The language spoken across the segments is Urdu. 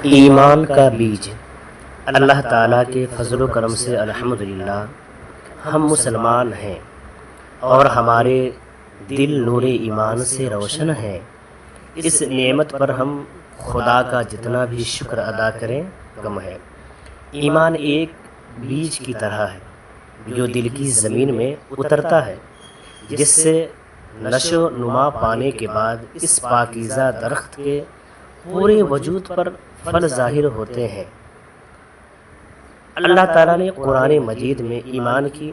ایمان کا بیج۔ اللہ تعالیٰ کے فضل و کرم سے الحمدللہ ہم مسلمان ہیں اور ہمارے دل نور ایمان سے روشن ہیں۔ اس نعمت پر ہم خدا کا جتنا بھی شکر ادا کریں کم ہے۔ ایمان ایک بیج کی طرح ہے جو دل کی زمین میں اترتا ہے، جس سے نشو و نما پانے کے بعد اس پاکیزہ درخت کے پورے وجود پر پھل ظاہر ہوتے ہیں۔ اللہ تعالیٰ نے قرآن مجید میں ایمان کی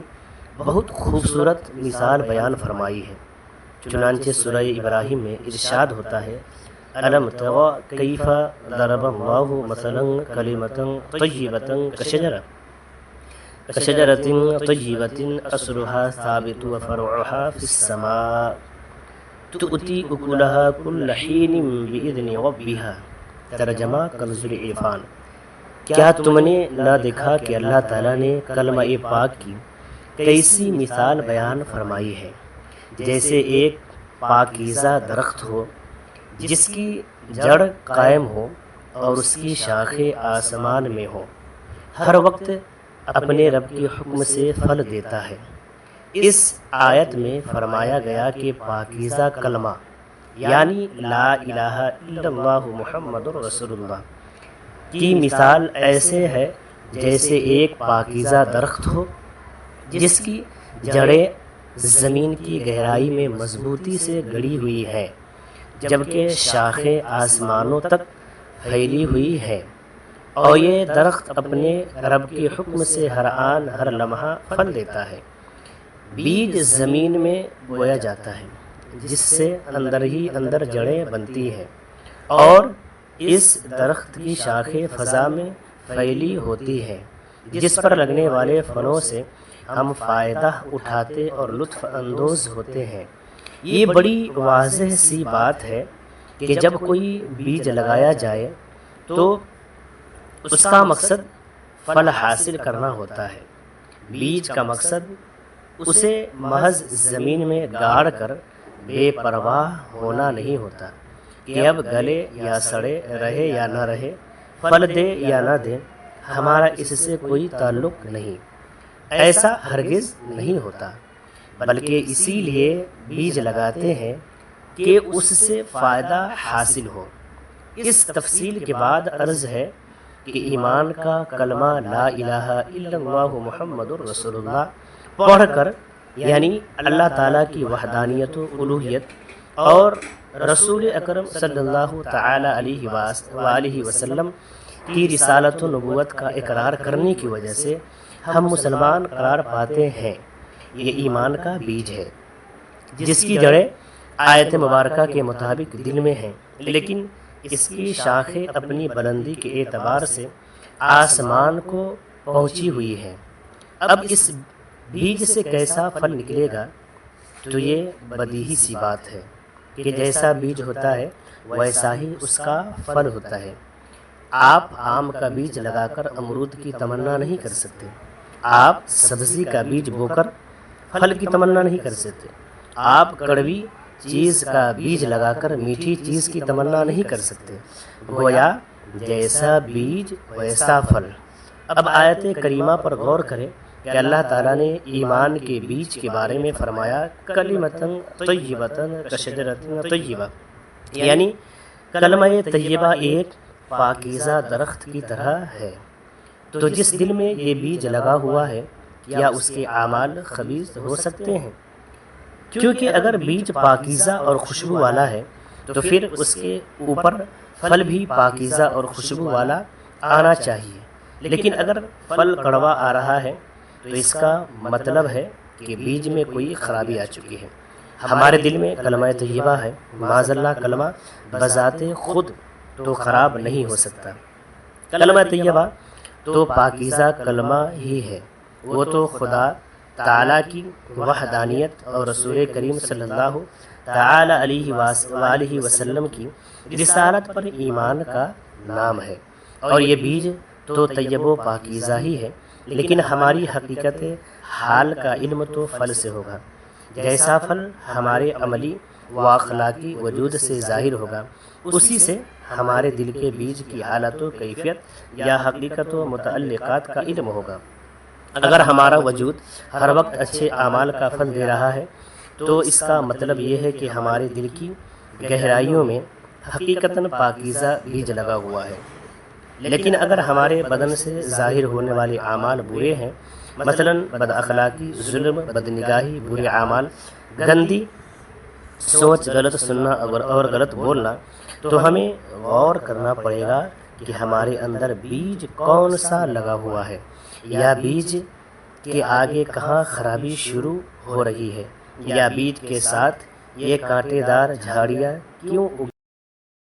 بہت خوبصورت مثال بیان فرمائی ہے۔ چنانچہ سورہ ابراہیم میں ارشاد ہوتا ہے، أَلَمْ تَرَ كَيْفَ ضَرَبَ اللَّهُ مَثَلًا كَلِمَةً طَيِّبَةً كَشَجَرَةٍ طَيِّبَةٍ أَصْلُهَا ثَابِتٌ وَفَرْعُهَا فِي السَّمَاءِ تُؤْتِي أُكُلَهَا كُلَّ حِینٍ بِإِذْنِ رَبِّهَا۔ ترجمہ کنز العرفان۔ کیا تم نے نہ دیکھا کہ اللہ تعالیٰ نے کلمہ پاک کی کیسی مثال بیان فرمائی ہے، جیسے ایک پاکیزہ درخت ہو جس کی جڑ قائم ہو اور اس کی شاخیں آسمان میں ہو، ہر وقت اپنے رب کے حکم سے پھل دیتا ہے۔ اس آیت میں فرمایا گیا کہ پاکیزہ کلمہ یعنی لا الہ الا اللہ محمد رسول اللہ کی مثال ایسے ہے جیسے ایک پاکیزہ درخت ہو جس کی جڑیں زمین کی گہرائی میں مضبوطی سے گڑی ہوئی ہیں، جبکہ شاخیں آسمانوں تک پھیلی ہوئی ہیں، اور یہ درخت اپنے رب کے حکم سے ہر آن ہر لمحہ پھل دیتا ہے۔ بیج زمین میں بویا جاتا ہے جس سے اندر ہی اندر جڑیں بنتی ہیں، اور اس درخت کی شاخیں فضا میں پھیلی ہوتی ہیں، جس پر لگنے والے پھلوں سے ہم فائدہ اٹھاتے اور لطف اندوز ہوتے ہیں۔ یہ بڑی واضح سی بات ہے کہ جب کوئی بیج لگایا جائے تو اس کا مقصد پھل حاصل کرنا ہوتا ہے۔ بیج کا مقصد اسے محض زمین میں گاڑ کر بے پرواہ ہونا نہیں ہوتا کہ اب گلے یا سڑے رہے یا نہ رہے، پھل دے یا نہ دے، ہمارا اس سے کوئی تعلق نہیں۔ ایسا ہرگز نہیں ہوتا، بلکہ اسی لیے بیج لگاتے ہیں کہ اس سے فائدہ حاصل ہو۔ اس تفصیل کے بعد عرض ہے کہ ایمان کا کلمہ لا الہ الا اللہ محمد رسول اللہ پڑھ کر، یعنی اللہ تعالیٰ کی وحدانیت و الوہیت اور رسول اکرم صلی اللہ تعالی علیہ وآلہ وسلم کی رسالت و نبوت کا اقرار کرنے کی وجہ سے ہم مسلمان قرار پاتے ہیں۔ یہ ایمان کا بیج ہے جس کی جڑیں آیت مبارکہ کے مطابق دل میں ہیں، لیکن اس کی شاخیں اپنی بلندی کے اعتبار سے آسمان کو پہنچی ہوئی ہیں۔ اب اس بیج سے کیسا پھل نکلے گا؟ تو یہ بدیہی سی بات ہے کہ جیسا بیج ہوتا ہے ویسا ہی اس کا پھل ہوتا ہے۔ آپ آم کا بیج لگا کر امرود کی تمنا نہیں کر سکتے، آپ سبزی کا بیج بو کر پھل کی تمنا نہیں کر سکتے، آپ کڑوی چیز کا بیج لگا کر میٹھی چیز کی تمنا نہیں کر سکتے۔ گویا جیسا بیج ویسا پھل۔ اب آیت کریمہ پر غور کریں کہ اللہ تعالیٰ نے ایمان کے بیج کے بارے میں فرمایا کلمۃ طیبۃ کشجرۃ طیبہ، یعنی کلمہ طیبہ ایک پاکیزہ درخت کی طرح ہے۔ تو جس دل میں یہ بیج لگا ہوا ہے، کیا اس کے اعمال خبیث ہو سکتے ہیں؟ کیونکہ اگر بیج پاکیزہ اور خوشبو والا ہے تو پھر اس کے اوپر پھل بھی پاکیزہ اور خوشبو والا آنا چاہیے، لیکن اگر پھل کڑوا آ رہا ہے تو اس کا مطلب ہے کہ بیج میں کوئی خرابی آ چکی ہے۔ ہمارے دل میں کلمہ طیبہ ہے، معاذ اللہ کلمہ بذات خود تو خراب نہیں ہو سکتا۔ کلمہ طیبہ تو پاکیزہ کلمہ ہی ہے، وہ تو خدا تعالیٰ کی وحدانیت اور رسول کریم صلی اللہ تعالی علیہ وآلہ وسلم کی رسالت پر ایمان کا نام ہے، اور یہ بیج تو طیب و پاکیزہ ہی ہے، لیکن ہماری حقیقت حال کا علم تو پھل سے ہوگا۔ جیسا پھل ہمارے عملی و اخلاقی وجود سے ظاہر ہوگا، اسی سے ہمارے دل کے بیج کی حالت و کیفیت یا حقیقت و متعلقات کا علم ہوگا۔ اگر ہمارا وجود ہر وقت اچھے اعمال کا پھل دے رہا ہے تو اس کا مطلب یہ ہے کہ ہمارے دل کی گہرائیوں میں حقیقتاً پاکیزہ بیج لگا ہوا ہے۔ لیکن اگر ہمارے بدن سے ظاہر ہونے والے اعمال برے ہیں، مثلاً بد اخلاقی، ظلم، بدنگاہی، برے اعمال، گندی سوچ، غلط سننا اور غلط بولنا، تو ہمیں غور کرنا پڑے گا کہ ہمارے اندر بیج کون سا لگا ہوا ہے، یا بیج کے آگے کہاں خرابی شروع ہو رہی ہے، یا بیج کے ساتھ یہ کانٹے دار جھاڑیاں کیوں